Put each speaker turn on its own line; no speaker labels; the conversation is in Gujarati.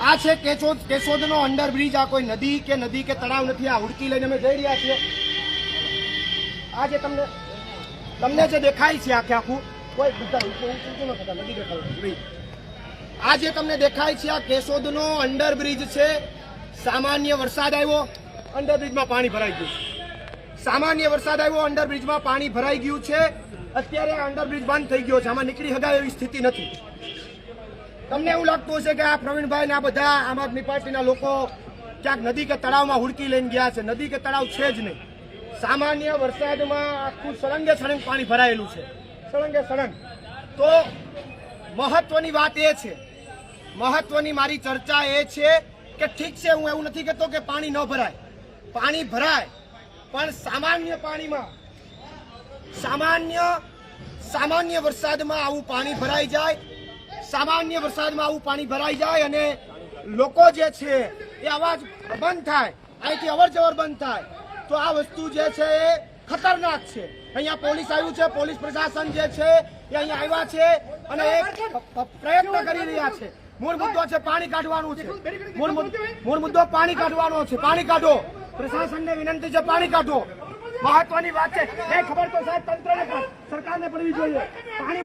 આ છે કેશોદનો અંડરબ્રિજ। આ કોઈ નદી કે તળાવ નથી। આ હુડકી લઈને અમે જઈ રહ્યા છીએ। આ જે તમને જે દેખાય છે આખે આખું કોઈ નદી દેખાય। આ જે તમને દેખાય છે આ કેશોદનો અંડરબ્રિજ છે। સામાન્ય વરસાદ આવ્યો, અંડરબ્રિજમાં પાણી ભરાઈ ગયું। સામાન્ય વરસાદ આવ્યો, અંડરબ્રિજમાં પાણી ભરાઈ ગયું છે। અત્યારે અંડરબ્રિજ બંધ થઈ ગયો છે। આમાં નીકળી શકાય એવી સ્થિતિ નથી। તમને એવું લાગતું હશે કે આ પ્રવીણભાઈ ને આ બધા આમ આદમી પાર્ટીના લોકો ક્યાંક નદી કે તળાવમાં હુડકી લઈને ગયા છે। નદી કે તળાવ છે જ નહીં। સામાન્ય વરસાદમાં આખું સળંગે સળંગ પાણી ભરાયેલું છે, સળંગે સળંગ। તો મહત્વની વાત એ છે, મહત્વની મારી ચર્ચા એ છે કે ઠીક છે, હું એવું નથી કહેતો કે પાણી ન ભરાય, પાણી ભરાય, પણ સામાન્ય પાણીમાં સામાન્ય વરસાદમાં આવું પાણી ભરાઈ જાય, સામાન્ય વરસાદમાં આવું પાણી ભરાઈ જાય અને લોકો જે છે એ અવાજ બંધ થાય, અહીંથી અવર જવર બંધ થાય, તો આ વસ્તુ જે છે એ ખતરનાક છે। અહીંયા પોલીસ આવ્યું છે, પોલીસ પ્રશાસન જે છે એ અહીંયા આવ્યા છે અને એક પ્રયત્ન કરી રહ્યા છે। મૂળ મુદ્દો છે પાણી કાઢવાનું છે, મૂળ મુદ્દો પાણી કાઢવાનો છે। પાણી કાઢો, પ્રશાસનને વિનંતી છે પાણી કાઢો। મહત્વની વાત છે, એ ખબર તો સાહેબ તંત્રને સરકારને પડવી જોઈએ। પાણી